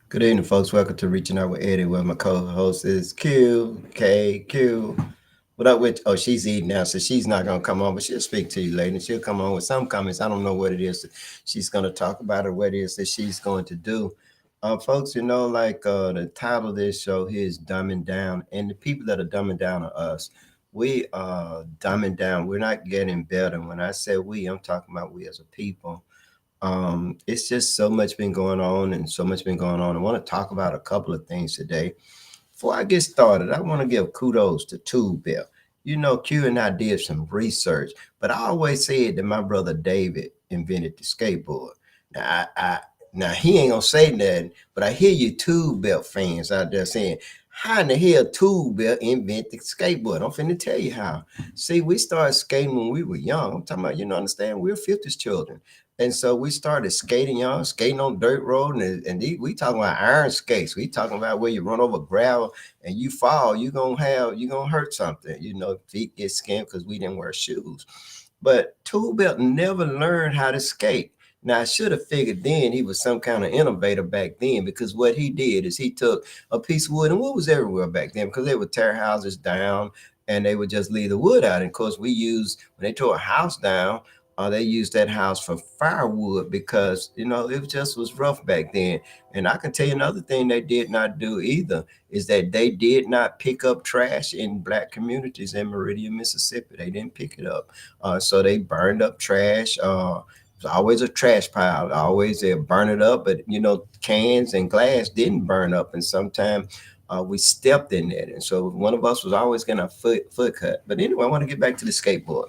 Good evening, folks. Welcome to Reaching Out with Eddie, where my co-host is Q, K, Q. What up with? Oh, she's eating now, so she's not gonna come on, but she'll speak to you later. She'll come on with some comments. I don't know what it is that she's gonna talk about or what it is that she's going to do. Folks, the title of this show here is Dumbing Down, and the people that are dumbing down are us. We are dumbing down. We're not getting better. When I say we, I'm talking about we as a people. It's just so much been going on and so much been going on. I want to talk about a couple of things today. Before I get started, I want to give kudos to Tube Bell. You know, Q and I did some research, but I always said that my brother David invented the skateboard. Now he ain't gonna say nothing, but I hear you Tube Belt fans out there saying, how in the hell Tube Belt invent the skateboard? I'm finna tell you how. See, we started skating when we were young. I'm talking about, understand, we're 50s children. And so we started skating, y'all, skating on dirt road, we talking about iron skates. We talking about where you run over gravel and you fall, you gonna hurt something. Feet get skinned because we didn't wear shoes. But Tool Belt never learned how to skate. Now I should have figured then he was some kind of innovator back then, because what he did is he took a piece of wood, and wood was everywhere back then because they would tear houses down and they would just leave the wood out. And of course, when they tore a house down, they used that house for firewood because it just was rough back then. And I can tell you another thing they did not do either is that they did not pick up trash in black communities in Meridian, Mississippi. They didn't pick it up, so they burned up trash. There's always a trash pile. Always they burn it up, but cans and glass didn't burn up, and sometimes we stepped in it, and so one of us was always getting a foot cut. But anyway, I want to get back to the skateboard.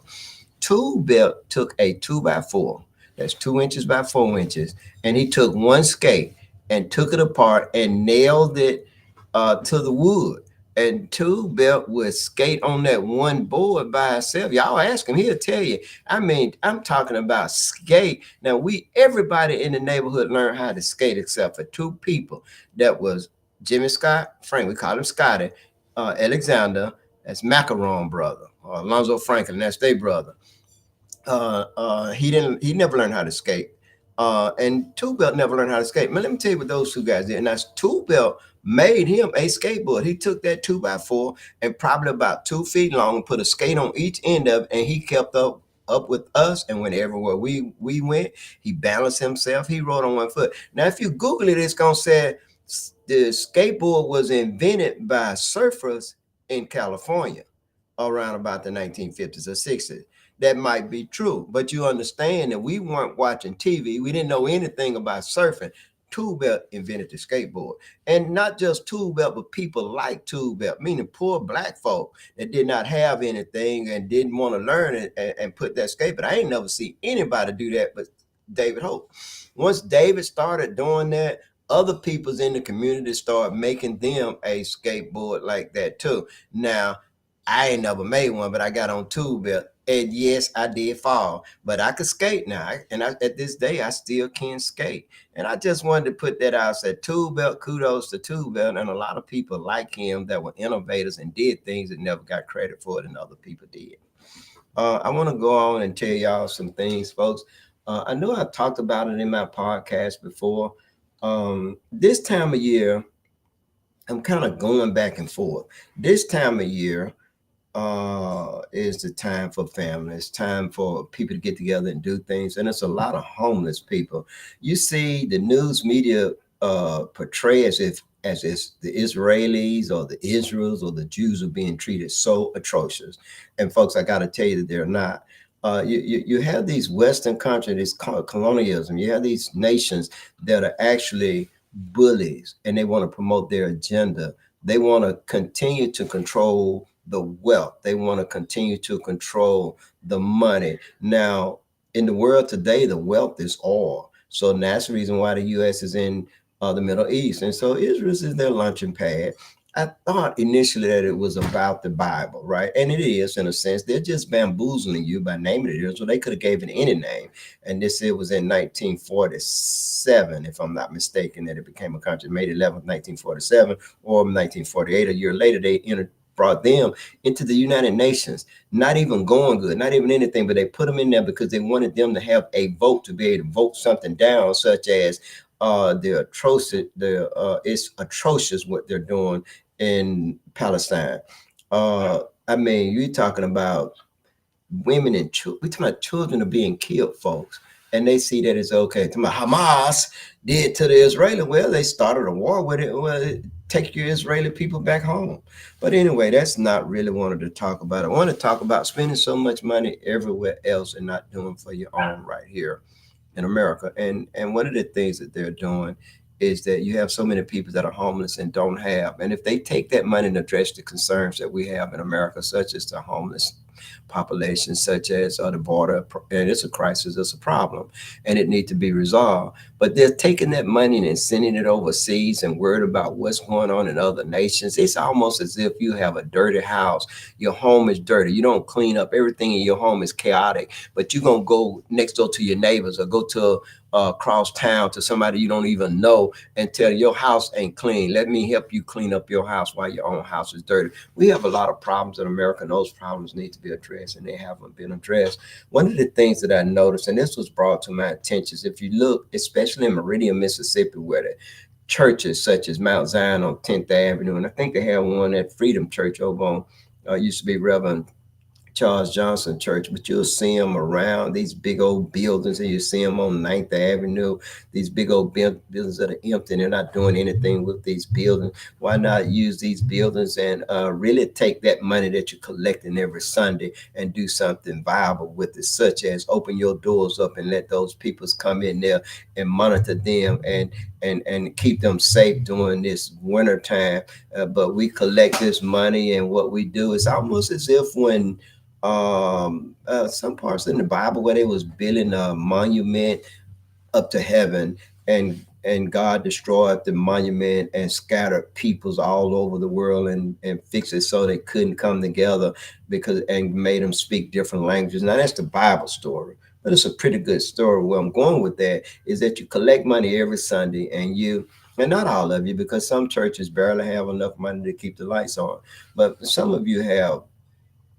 Tool Belt took a 2x4, that's 2 inches by 4 inches, and he took one skate and took it apart and nailed it to the wood. And Tool Belt would skate on that one board by himself. Y'all ask him, he'll tell you. I mean, I'm talking about skate. Now, everybody in the neighborhood learned how to skate except for two people. That was Jimmy Scott, Frank, we call him Scotty, Alexander, that's Macaron brother, Alonzo Franklin, that's their brother. He never learned how to skate. And Two Belt never learned how to skate. But let me tell you what those two guys did. And that's Two Belt made him a skateboard. He took that 2x4 and probably about 2 feet long, put a skate on each end of it, and he kept up with us. And went everywhere we went, he balanced himself. He rode on one foot. Now, if you Google it, it's gonna say the skateboard was invented by surfers in California around about the 1950s or 60s. That might be true, but you understand that we weren't watching TV. We didn't know anything about surfing. Tool Belt invented the skateboard. And not just Tool Belt, but people like Tool Belt, meaning poor black folk that did not have anything and didn't want to learn it and put that skate. But I ain't never see anybody do that but David Hope. Once David started doing that, other peoples in the community started making them a skateboard like that too. Now, I ain't never made one, but I got on Tool Belt. And yes, I did fall, but I could skate now. At this day, I still can skate. And I just wanted to put that out. Said Tool Belt, kudos to Tool Belt, and a lot of people like him that were innovators and did things that never got credit for it, and other people did. I want to go on and tell y'all some things, folks. I know I talked about it in my podcast before. This time of year, I'm kind of going back and forth. This time of year, is the time for family. It's time for people to get together and do things. And it's a lot of homeless people. You see the news media portray as if the Israelis or the Israels or the Jews are being treated so atrocious. And folks, I got to tell you that they're not. You have these Western countries, this colonialism. You have these nations that are actually bullies, and they want to promote their agenda. They want to continue to control the wealth. They want to continue to control the money. Now, in the world today, the wealth is oil. So that's the reason why the U.S. is in the Middle East. And so Israel is their launching pad. I thought initially that it was about the Bible, right? And it is in a sense. They're just bamboozling you by naming it Israel. They could have gave it any name. And this it was in 1947, if I'm not mistaken, that it became a country, May 11th, 1947, or 1948. A year later, they brought them into the United Nations. Not even going good, not even anything, but they put them in there because they wanted them to have a vote, to be able to vote something down, such as it's atrocious what they're doing in Palestine. I mean, you're talking about women and children. We're talking about children are being killed, folks. And they see that it's okay. To Hamas did to the Israeli. Well, they started a war with it. Well, take your Israeli people back home. But anyway, that's not really wanted to talk about. I want to talk about spending so much money everywhere else and not doing for your own right here in America. And one of the things that they're doing is that you have so many people that are homeless and don't have. And if they take that money and address the concerns that we have in America, such as the homeless population, such as the border, and it's a crisis, it's a problem, and it needs to be resolved. But they're taking that money and sending it overseas and worried about what's going on in other nations. It's almost as if you have a dirty house. Your home is dirty. You don't clean up. Everything in your home is chaotic. But you're going to go next door to your neighbors or go to across town to somebody you don't even know and tell your house ain't clean. Let me help you clean up your house while your own house is dirty. We have a lot of problems in America, and those problems need to be addressed, and they haven't been addressed. One of the things that I noticed, and this was brought to my attention, is if you look, especially in Meridian, Mississippi, where the churches such as Mount Zion on 10th Avenue, and I think they have one at Freedom Church over on, used to be Reverend Charles Johnson Church, but you'll see them around these big old buildings, and you see them on 9th Avenue, these big old buildings that are empty, and they're not doing anything with these buildings. Why not use these buildings and really take that money that you're collecting every Sunday and do something viable with it, such as open your doors up and let those people come in there and monitor them and keep them safe during this winter time. But we collect this money, and what we do is almost as if when some parts in the Bible where they was building a monument up to heaven, and God destroyed the monument and scattered peoples all over the world and fixed it so they couldn't come together because and made them speak different languages. Now that's the Bible story, but it's a pretty good story. Where I'm going with that is that you collect money every Sunday, and not all of you, because some churches barely have enough money to keep the lights on, but some of you have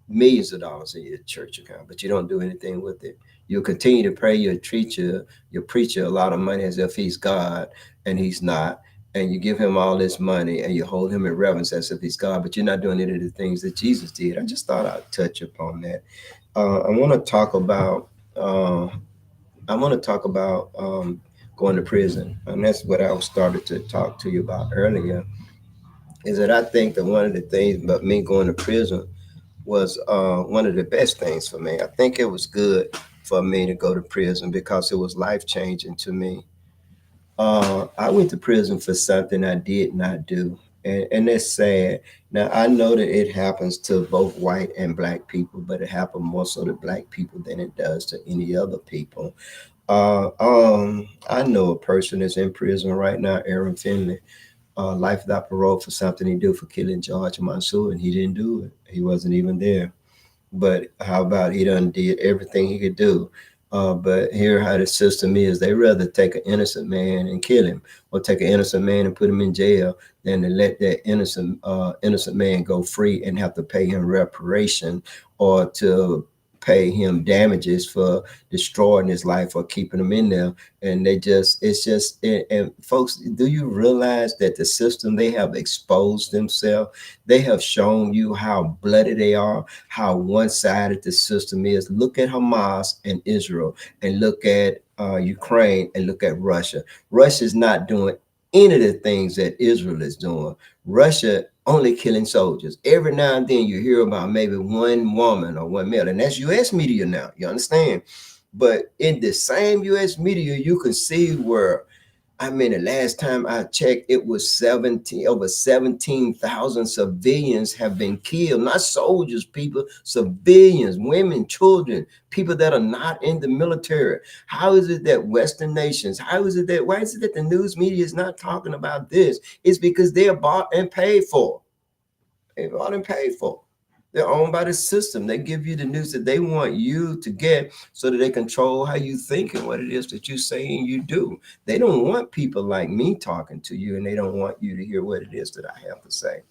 millions of dollars in your church account, but you don't do anything with it. You'll continue to pray, you'll treat your preacher a lot of money as if he's God, and he's not. And you give him all this money and you hold him in reverence as if he's God, but you're not doing any of the things that Jesus did. I just thought I'd touch upon that. I want to talk about going to prison, and that's what I started to talk to you about earlier. Is that I think that one of the things about me going to prison was one of the best things for me. I think it was good for me to go to prison because it was life changing to me. I went to prison for something I did not do, and that's sad. Now I know that it happens to both white and black people, but it happened more so to black people than it does to any other people. I know a person that's in prison right now, Aaron Finley, life without parole for something he did for killing George Mansour, and he didn't do it. He wasn't even there. But how about he done did everything he could do? But here how the system is, they rather take an innocent man and kill him, or take an innocent man and put him in jail, than to let that innocent man go free and have to pay him reparation or to pay him damages for destroying his life or keeping him in there. And and folks, do you realize that the system, they have exposed themselves? They have shown you how bloody they are, how one-sided the system is. Look at Hamas and Israel, and look at Ukraine, and look at Russia. Russia's not doing any of the things that Israel is doing. Russia only killing soldiers. Every now and then you hear about maybe one woman or one male, and that's U.S. media now, you understand? But in the same U.S. media, you can see where, I mean, the last time I checked, it was over 17,000 civilians have been killed. Not soldiers, people, civilians, women, children, people that are not in the military. How is it that Western nations, why is it that the news media is not talking about this? It's because they're bought and paid for. They're bought and paid for. They're owned by the system. They give you the news that they want you to get so that they control how you think and what it is that you say and you do. They don't want people like me talking to you, and they don't want you to hear what it is that I have to say.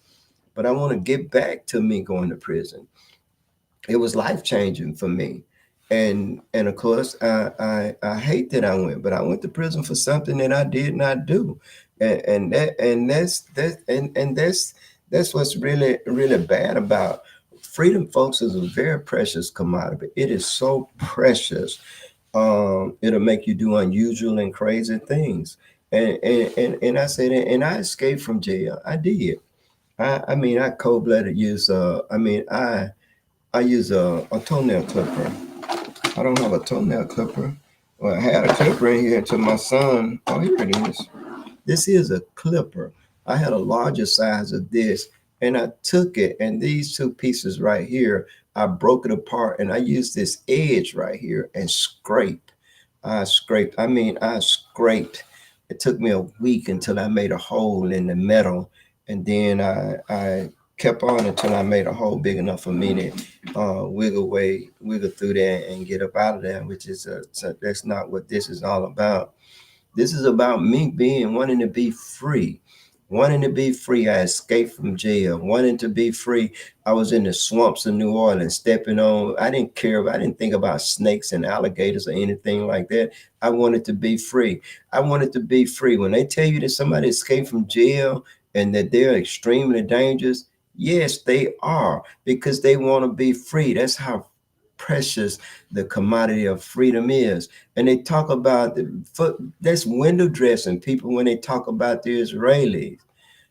But I want to get back to me going to prison. It was life changing for me. And of course, I hate that I went, but I went to prison for something that I did not do, and that's what's really bad about freedom, folks. Is a very precious commodity. It is so precious. It'll make you do unusual and crazy things. And I said, and I escaped from jail. I did. I mean, I cold blooded use. I use a toenail clipper. I don't have a toenail clipper. Well, I had a clipper in here until my son. Oh, here it is. This is a clipper. I had a larger size of this, and I took it, and these two pieces right here, I broke it apart, and I used this edge right here and scraped. I scraped. I mean, I scraped. It took me a week until I made a hole in the metal, and then I kept on until I made a hole big enough for me to wiggle through there and get up out of there. Which is so that's not what this is all about. This is about me being wanting to be free. Wanting to be free. I escaped from jail. Wanting to be free. I was in the swamps of New Orleans, stepping on. I didn't care. I didn't think about snakes and alligators or anything like that. I wanted to be free. I wanted to be free. When they tell you that somebody escaped from jail and that they're extremely dangerous, yes, they are, because they want to be free. That's how precious the commodity of freedom is. And they talk about that's window dressing. People, when they talk about the Israelis,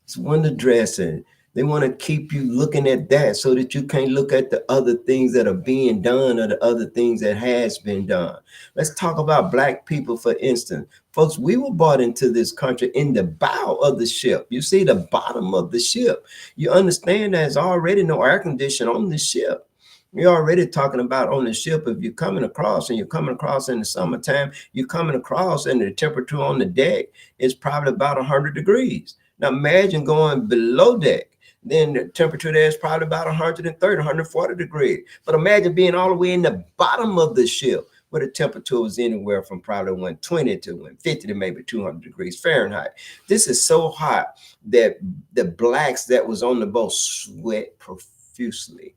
it's window dressing. They want to keep you looking at that so that you can't look at the other things that are being done or the other things that has been done. Let's talk about black people, for instance. Folks, we were brought into this country in the bow of the ship. You see the bottom of the ship. You understand there's already no air condition on the ship. You're already talking about on the ship. If you're coming across and you're coming across in the summertime, you're coming across and the temperature on the deck is probably about 100 degrees. Now imagine going below deck. Then the temperature there is probably about 130, 140 degrees. But imagine being all the way in the bottom of the ship where the temperature was anywhere from probably 120 to 150 to maybe 200 degrees Fahrenheit. This is so hot that the blacks that was on the boat sweat profusely,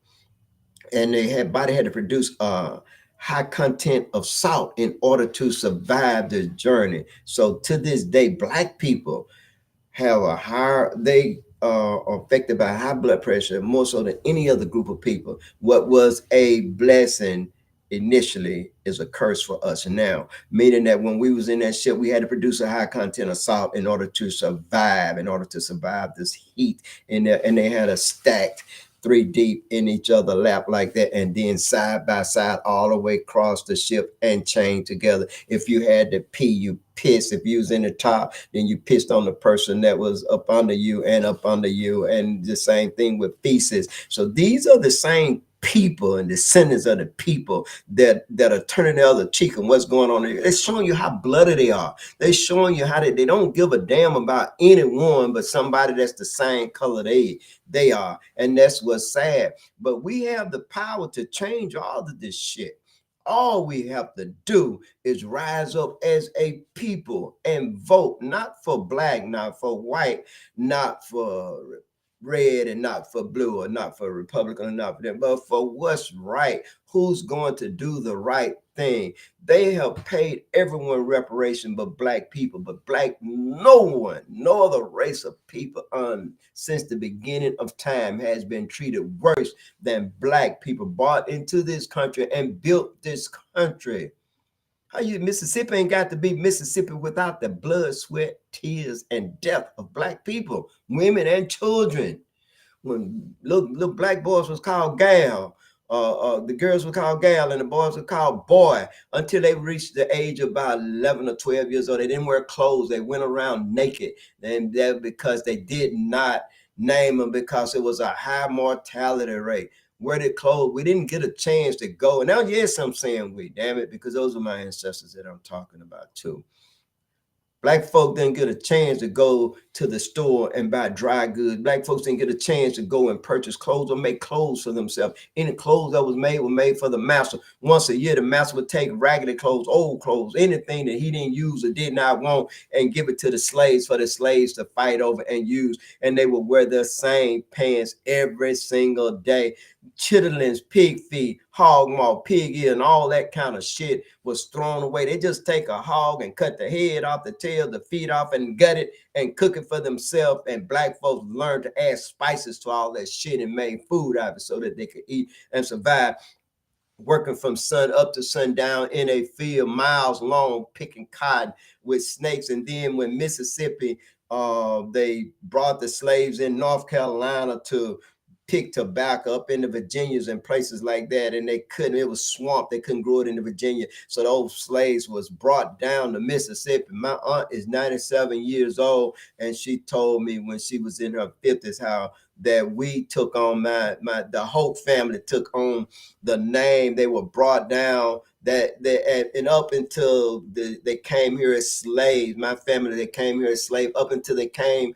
and body had to produce high content of salt in order to survive this journey. So to this day, black people have a higher, they are affected by high blood pressure more so than any other group of people. What was a blessing initially is a curse for us now, meaning that when we was in that ship, we had to produce a high content of salt in order to survive this heat. And they had a stacked three deep in each other lap like that, and then side by side all the way across the ship and chained together. If you had to pee, you piss. If you was in the top, then you pissed on the person that was up under you and up under you, and the same thing with feces. So these are the same people and descendants of the people that are turning the other cheek. And what's going on there, they're showing you how bloody they are. They're showing you how they don't give a damn about anyone but somebody that's the same color they are. And that's what's sad. But we have the power to change all of this shit. All we have to do is rise up as a people and vote, not for black, not for white, not for red, and not for blue, or not for Republican, or not for them, but for what's right. Who's going to do the right thing? They have paid everyone reparation but black people, but no one, no other race of people since the beginning of time has been treated worse than black people, brought into this country and built this country. How you Mississippi ain't got to be Mississippi without the blood, sweat, tears, and death of black people, women, and children. When little black boys was called gal, the girls were called gal, and the boys were called boy, until they reached the age of about 11 or 12 years old. They didn't wear clothes. They went around naked, and that because they did not name them, because it was a high mortality rate. Wear the clothes. We didn't get a chance to go. And now, yes, I'm saying we, damn it, because those are my ancestors that I'm talking about too. Black folk didn't get a chance to go to the store and buy dry goods. Black folks didn't get a chance to go and purchase clothes or make clothes for themselves. Any clothes that was made were made for the master. Once a year, the master would take raggedy clothes, old clothes, anything that he didn't use or did not want, and give it to the slaves for the slaves to fight over and use. And they would wear the same pants every single day. chitterlings, pig feet, hog maw, pig ear, and all that kind of shit was thrown away. They just take a hog and cut the head off, the tail, the feet off, and gut it and cook it for themselves. And black folks learned to add spices to all that shit and made food out of it so that they could eat and survive, working from sun up to sundown in a field miles long, picking cotton with snakes. And then when Mississippi, they brought the slaves in North Carolina to pick tobacco up into Virginias and places like that, and they couldn't, it was swamp, they couldn't grow it into Virginia, so those slaves was brought down to Mississippi. My aunt is 97 years old, and she told me when she was in her 50s how that we took on the Hope family took on the name. They were brought down and up until they came here as slaves. My family, they came here as slaves up until they came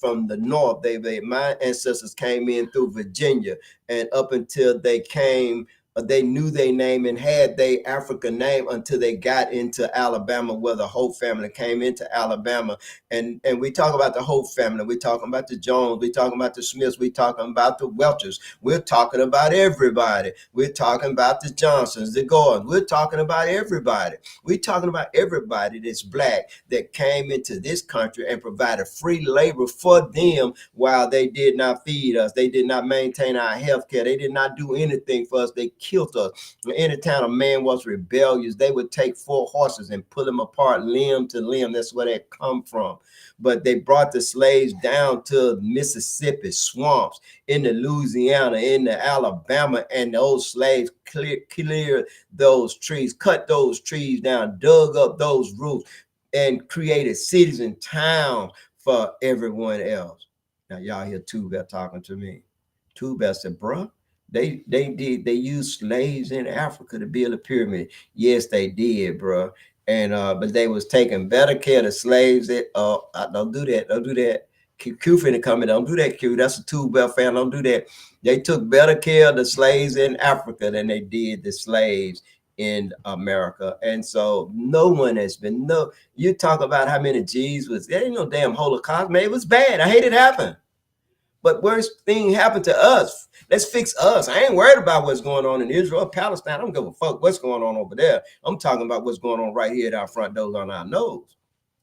from the north. My ancestors came in through Virginia, and up until they came, they knew their name and had their African name until they got into Alabama, where the Hope family came into Alabama. And we talk about the Hope family. We're talking about the Jones. We're talking about the Smiths. We're talking about the Welchers. We're talking about everybody. We're talking about the Johnsons, the Gordons. We're talking about everybody. We're talking about everybody that's black that came into this country and provided free labor for them while they did not feed us. They did not maintain our health care. They did not do anything for us. They killed us. Anytime a man was rebellious, they would take 4 horses and pull them apart limb to limb. That's where they come from. But they brought the slaves down to Mississippi swamps, into Louisiana, into Alabama, and those slaves cleared those trees, cut those trees down, dug up those roots, and created cities and towns for everyone else. Now y'all hear Two Bell talking to me. Two Bell said, bruh, they used slaves in Africa to build a pyramid. Yes, they did, bro. And but they was taking better care of the slaves. That don't do that. Don't do that. Q finna come in. Don't do that, Q. That's a Two Bell fan. Don't do that. They took better care of the slaves in Africa than they did the slaves in America. And so no one has been, you talk about how many G's was, there ain't no damn Holocaust, man. It was bad. I hate it happened. But worst thing happened to us. Let's fix us. I ain't worried about what's going on in Israel, Palestine. I don't give a fuck what's going on over there. I'm talking about what's going on right here at our front doors on our nose.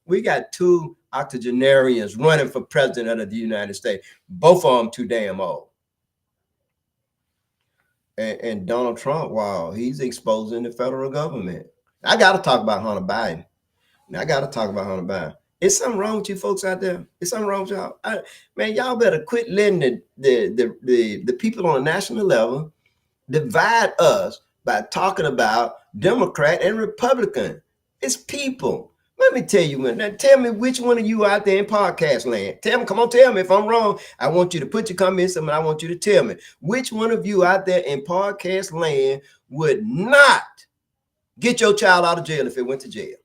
We got 2 octogenarians running for president of the United States. Both of them too damn old. And Donald Trump, wow, he's exposing the federal government. I got to talk about Hunter Biden. Is something wrong with you folks out there? Is something wrong with y'all? Man, y'all better quit letting the people on a national level divide us by talking about Democrat and Republican. It's people. Let me tell you, tell me which one of you out there in podcast land. Come on, tell me if I'm wrong. I want you to put your comments in, and I want you to tell me which one of you out there in podcast land would not get your child out of jail if it went to jail.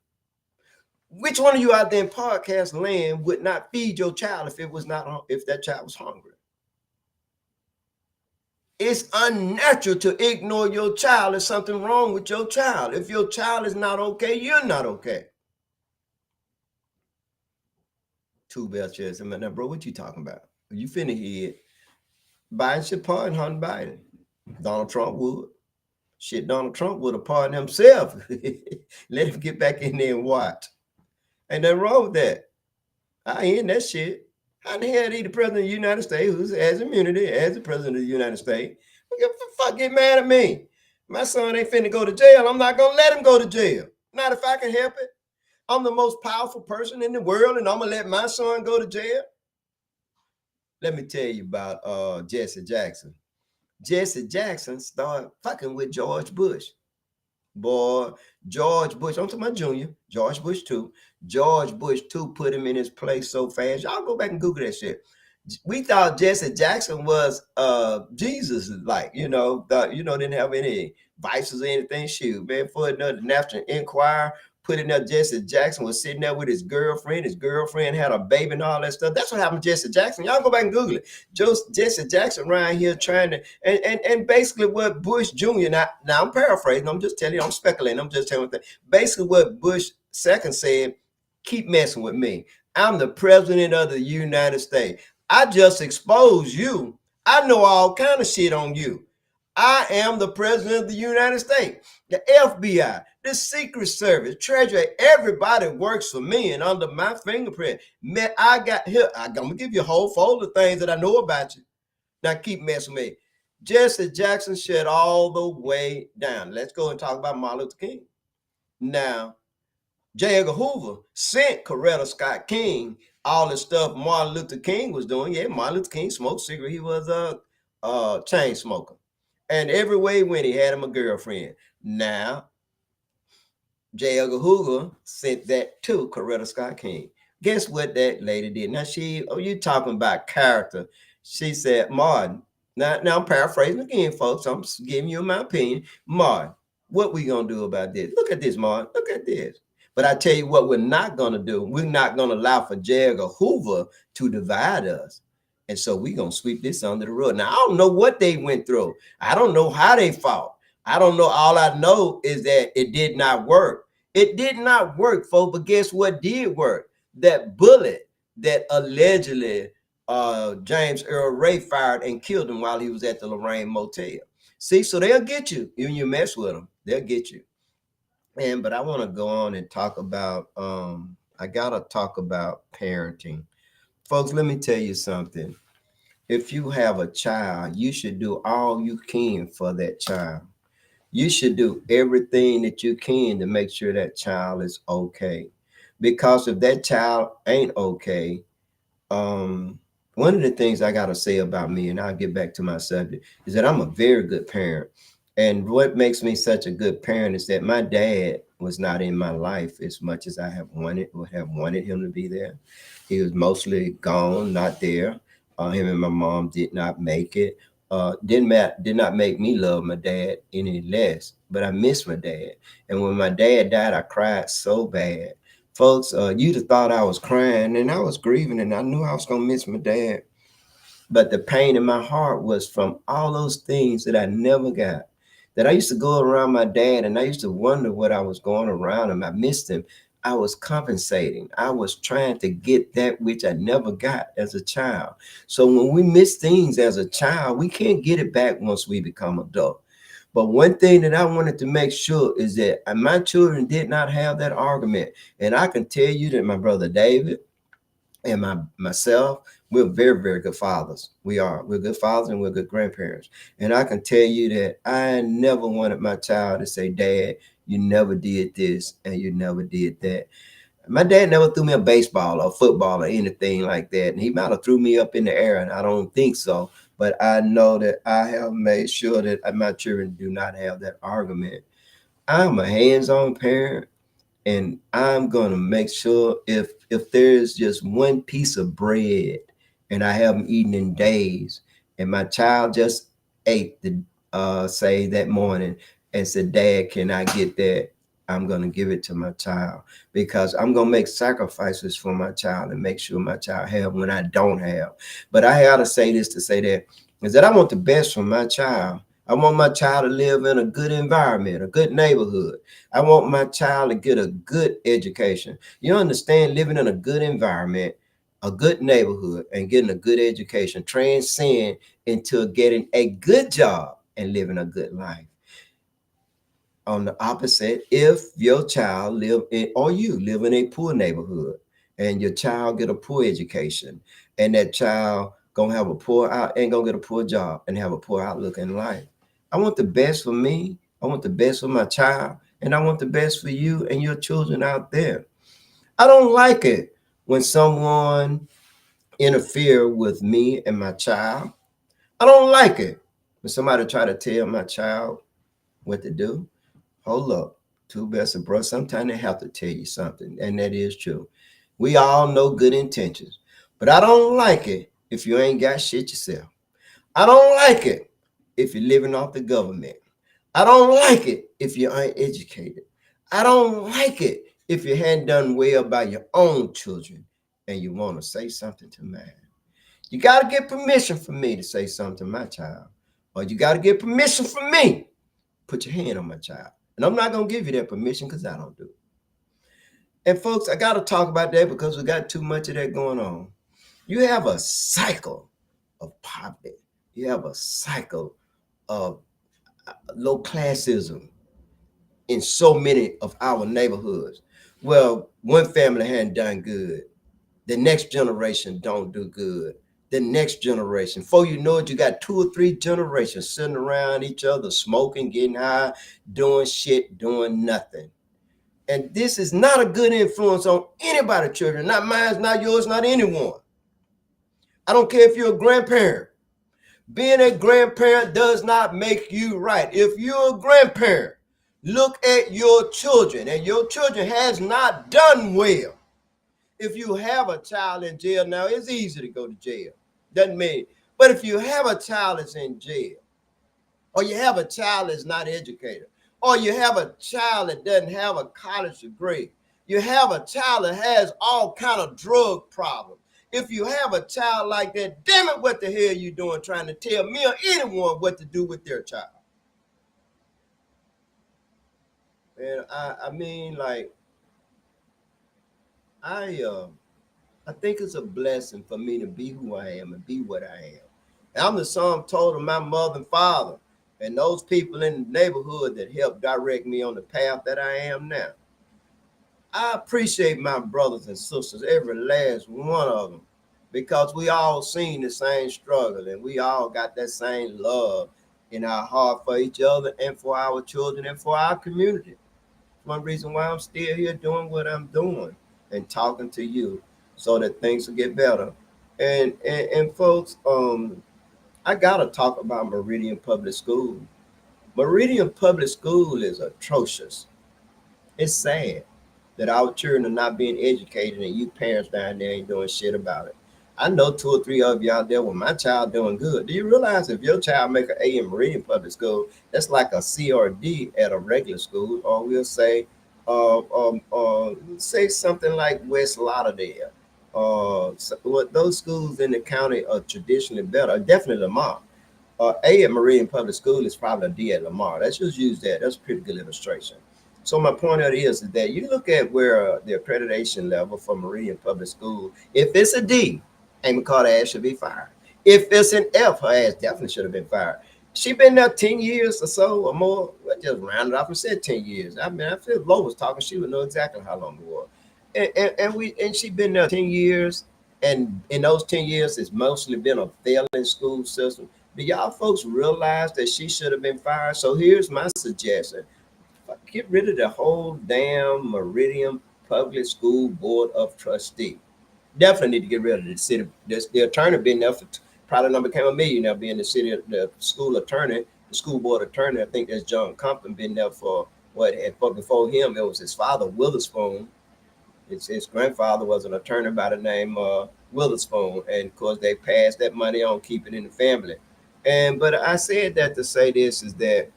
Which one of you out there in podcast land would not feed your child if that child was hungry? It's unnatural to ignore your child. There's something wrong with your child. If your child is not okay, you're not okay. Two Bell says, now, bro, what you talking about? You finna hear it. Biden should pardon Hunter Biden. Donald Trump would. Shit, Donald Trump would have pardoned himself. Let him get back in there and watch. Ain't nothing wrong with that. I ain't in that shit. How the hell he the president of the United States who has immunity as the president of the United States? Fuck, get mad at me. My son ain't finna go to jail. I'm not gonna let him go to jail. Not if I can help it. I'm the most powerful person in the world, and I'm gonna let my son go to jail. Let me tell you about Jesse Jackson. Jesse Jackson started fucking with George Bush. Boy, George Bush, I'm talking about Junior, George Bush too. George Bush too put him in his place so fast. Y'all go back and Google that shit. We thought Jesse Jackson was Jesus, like, didn't have any vices or anything. Shoot, man, for another National Enquirer, put in there Jesse Jackson was sitting there with his girlfriend. His girlfriend had a baby and all that stuff. That's what happened to Jesse Jackson. Y'all go back and Google it. Jesse Jackson around here trying to, and basically what Bush Jr., now I'm paraphrasing, I'm just telling you, I'm speculating, I'm just telling you, basically what Bush II said, keep messing with me. I'm the president of the United States. I just exposed you. I know all kind of shit on you. I am the president of the United States. The FBI, the Secret Service, Treasury, everybody works for me and under my fingerprint. Man, I got here. I'm gonna give you a whole folder of things that I know about you. Now keep messing with me. Jesse Jackson shut all the way down. Let's go and talk about Martin Luther King. Now, J. Edgar Hoover sent Coretta Scott King all the stuff Martin Luther King was doing. Yeah, Martin Luther King smoked cigarettes. He was a chain smoker. And every way he went, he had him a girlfriend. Now, J. Edgar Hoover sent that to Coretta Scott King. Guess what that lady did? Now you talking about character. She said, Martin, now I'm paraphrasing again, folks. I'm giving you my opinion. Martin, what we gonna do about this? Look at this, Martin. Look at this. But I tell you what we're not gonna do. We're not gonna allow for J. Edgar Hoover to divide us. And so we're gonna sweep this under the rug. Now, I don't know what they went through. I don't know how they fought. I don't know. All I know is that it did not work. It did not work, folks. But guess what did work? That bullet that allegedly James Earl Ray fired and killed him while he was at the Lorraine Motel. See, so they'll get you. Even you mess with them, they'll get you. But I want to go on and talk about, I got to talk about parenting. Folks, let me tell you something. If you have a child, you should do all you can for that child. You should do everything that you can to make sure that child is okay. Because if that child ain't okay, one of the things I got to say about me, and I'll get back to my subject, is that I'm a very good parent. And what makes me such a good parent is that my dad was not in my life as much as I would have wanted him to be there. He was mostly gone, not there. Him and my mom did not make it. Did not make me love my dad any less, but I miss my dad. And when my dad died, I cried so bad. Folks, you'd have thought I was crying and I was grieving and I knew I was going to miss my dad. But the pain in my heart was from all those things that I never got. That I used to go around my dad and I used to wonder what I was going around him. I missed him. I was compensating. I was trying to get that which I never got as a child. So when we miss things as a child, we can't get it back once we become adult. But one thing that I wanted to make sure is that my children did not have that argument. And I can tell you that my brother David and myself, we're very, very good fathers. We're good fathers and we're good grandparents. And I can tell you that I never wanted my child to say, Dad, you never did this and you never did that. My dad never threw me a baseball or football or anything like that. And he might have threw me up in the air, and I don't think so. But I know that I have made sure that my children do not have that argument. I'm a hands-on parent, and I'm gonna make sure if there's just one piece of bread and I haven't eaten in days, and my child just ate the say that morning and said, Dad, can I get that? I'm gonna give it to my child because I'm gonna make sacrifices for my child and make sure my child have when I don't have. But I gotta say this to say that is that I want the best for my child. I want my child to live in a good environment, a good neighborhood. I want my child to get a good education. You understand, living in a good environment, a good neighborhood, and getting a good education transcend into getting a good job and living a good life. On the opposite, if your child live in or you live in a poor neighborhood and your child get a poor education and that child gonna have a poor out ain't gonna get a poor job and have a poor outlook in life. I want the best for me. I want the best for my child, and I want the best for you and your children out there. I don't like it when someone interfere with me and my child. I don't like it when somebody try to tell my child what to do. Hold up. Too best of bro. Sometimes they have to tell you something, and that is true. We all know good intentions, but I don't like it if you ain't got shit yourself. I don't like it if you're living off the government. I don't like it if you're uneducated. I don't like it if you hadn't done well by your own children and you want to say something to mine. You got to get permission from me to say something to my child, or you got to get permission from me. Put your hand on my child. And I'm not going to give you that permission because I don't do it. And folks, I got to talk about that because we got too much of that going on. You have a cycle of poverty. You have a cycle of low classism in so many of our neighborhoods. Well, one family hadn't done good. The next generation don't do good. The next generation, before you know it, you got two or three generations sitting around each other, smoking, getting high, doing shit, doing nothing. And this is not a good influence on anybody's children, not mine, not yours, not anyone. I don't care if you're a grandparent. Being a grandparent does not make you right. If you're a grandparent, look at your children, and your children has not done well. If you have a child in jail now, it's easy to go to jail. Doesn't mean, but if you have a child that's in jail, or you have a child that's not educated, or you have a child that doesn't have a college degree, you have a child that has all kind of drug problems. If you have a child like that, damn it, what the hell are you doing trying to tell me or anyone what to do with their child? And I mean, like, I uh, I think it's a blessing for me to be who I am and be what I am. And I'm the sum total of my mother and father and those people in the neighborhood that helped direct me on the path that I am now. I appreciate my brothers and sisters, every last one of them, because we all seen the same struggle and we all got that same love in our heart for each other and for our children and for our community. One reason why I'm still here doing what I'm doing and talking to you so that things will get better. And folks, I gotta talk about Meridian Public School. Meridian Public School is atrocious. It's sad that our children are not being educated and you parents down there ain't doing shit about it. I know two or three of you out there with my child doing good. Do you realize if your child make an A in Meridian Public School, that's like a C or a D at a regular school, or we'll say something like West Lauderdale. What those schools in the county are traditionally better, definitely Lamar. A at Meridian Public School is probably a D at Lamar. Let's just use that. That's a pretty good illustration. So my point of it is that you look at where the accreditation level for Meridian Public School, if it's a D, Amy Carter ass should be fired. If it's an F, her ass definitely should have been fired. She been there 10 years or so or more. Well, just rounded off and said 10 years. I mean, I feel Lo was talking, she would know exactly how long it was. And she been there 10 years, and in those 10 years, it's mostly been a failing school system. Do y'all folks realize that she should have been fired? So here's my suggestion. Get rid of the whole damn Meridian Public School Board of Trustee. Definitely need to get rid of the city. The attorney been there for probably not became a millionaire being the school attorney, the school board attorney. I think that's John Compton been there for what, but before him it was his father Witherspoon. His grandfather was an attorney by the name Witherspoon, and of course they passed that money on, keep it in the family. And but I said that to say this is that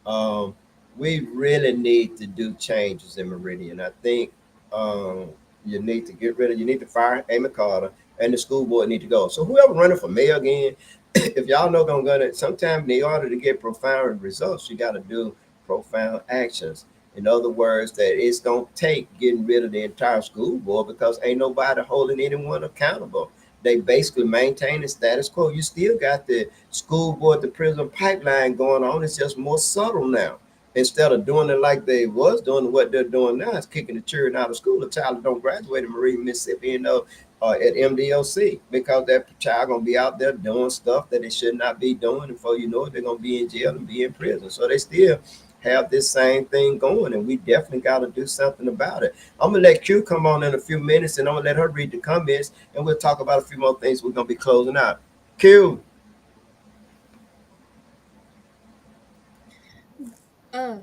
um, we really need to do changes in Meridian. I think you need to get rid of, you need to fire Amy Carter, and the school board need to go. So whoever running for mayor again, if y'all know gonna go to, sometime in order to get profound results, you got to do profound actions. In other words, that it's gonna take getting rid of the entire school board because ain't nobody holding anyone accountable. They basically maintain the status quo. You still got the school board to prison pipeline going on. It's just more subtle now. Instead of doing it like they was doing, what they're doing now is kicking the children out of school. A child that don't graduate in Marine, Mississippi, at MDOC, because that child gonna be out there doing stuff that they should not be doing. And before you know it, they're gonna be in jail and be in prison. So they still have this same thing going, and we definitely got to do something about it. I'm gonna let Q come on in a few minutes, and I'm gonna let her read the comments, and we'll talk about a few more things. We're gonna be closing out. Q. Uh,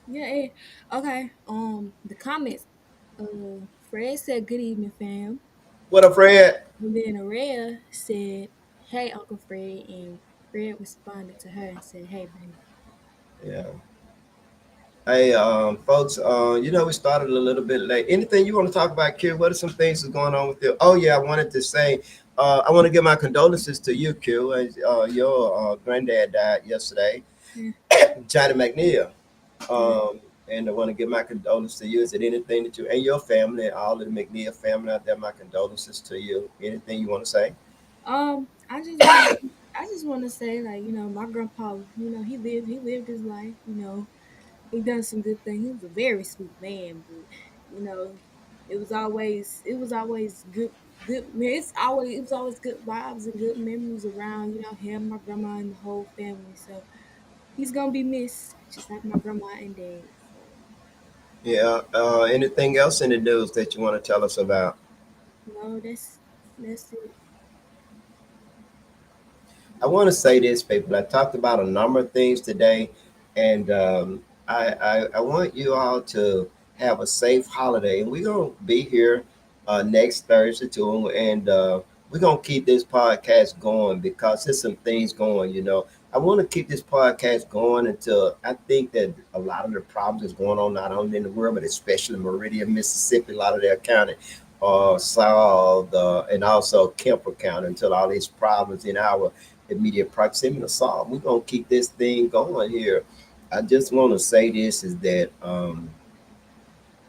yeah, okay. The comments. Fred said, "Good evening, fam." What up, Fred? And then Araya said, "Hey, Uncle Fred," and Fred responded to her and said, "Hey, baby." Yeah. Hey, folks. We started a little bit late. Anything you want to talk about, Q? What are some things that's going on with you? Oh yeah, I wanted to say, I want to give my condolences to you, Q. Your granddad died yesterday, Yeah, Johnny McNeil. yeah. And I want to give my condolences to you. Is it anything that you and your family, all of the McNeil family out there, my condolences to you? Anything you want to say? I just want I just want to say, like, my grandpa, he lived his life. He done some good things. He was a very sweet man, but you know, it was always good. Man, it was always good vibes and good memories around. Him, my grandma, and the whole family. So he's gonna be missed, just like my grandma and dad. So Yeah. Anything else in the news that you want to tell us about? no, that's it. I want to say this, people. I talked about a number of things today, and I want you all to have a safe holiday. And we're going to be here next Thursday, too. And we're going to keep this podcast going because there's some things going, I want to keep this podcast going until I think that a lot of the problems that's going on, not only in the world, but especially Meridian, Mississippi, a lot of their county are solved, and also Kemper County, until all these problems in our immediate proximity to solve. We're gonna keep this thing going here. I just want to say this is that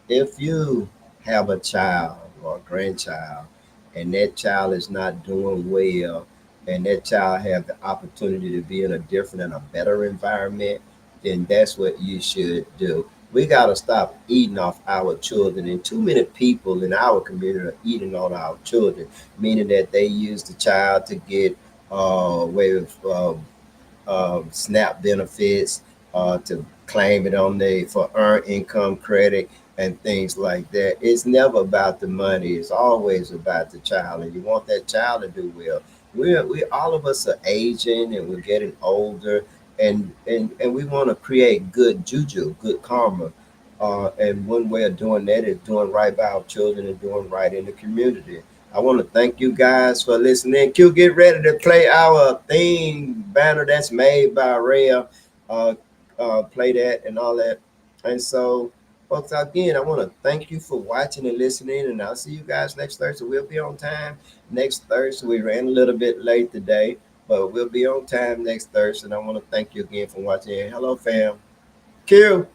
if you have a child or a grandchild and that child is not doing well and that child have the opportunity to be in a different and a better environment, then that's what you should do. We got to stop eating off our children, and too many people in our community are eating on our children, meaning that they use the child to get with SNAP benefits, to claim it on the for earned income credit and things like that. It's never about the money. It's always about the child, and you want that child to do well. We all of us are aging and we're getting older, and we want to create good juju, good karma. And one way of doing that is doing right by our children and doing right in the community. I want to thank you guys for listening. Q, get ready to play our theme banner that's made by Rhea. Uh, Play that and all that. And so, folks, again, I want to thank you for watching and listening. And I'll see you guys next Thursday. We'll be on time next Thursday. We ran a little bit late today, but we'll be on time next Thursday. And I want to thank you again for watching. Hello, fam. Q.